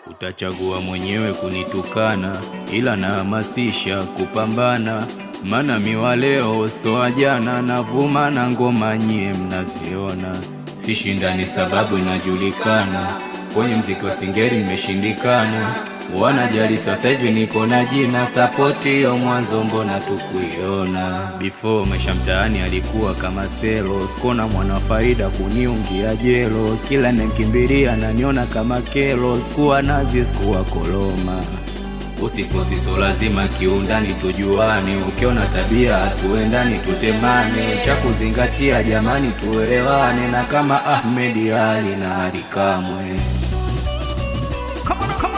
Utachagua mwenyewe kunitukana, ila nahamasisha kupambana. Mana miwa leo so jana, navuma na ngoma nyie mnaziona. Sishindani sababu inajulikana, kwenye mziki wa singeri nimeshindikana. Wanajali sasa hivi niko na jina, support yo mwanzo mbona tukuiona. Before maisha mtaani alikuwa kama selo, sikona mwana faida kuniungia jelo. Kila nimkimbilia naniona kama kelo, sikuwa nazi sikuwa koloma. Usifosi so lazima kiundani tujuane, ukiona tabia tuendani tutemane. Cha kuzingatia jamani tuelewane, na kama Ahmed Ali na Ali Kamwe. Come on.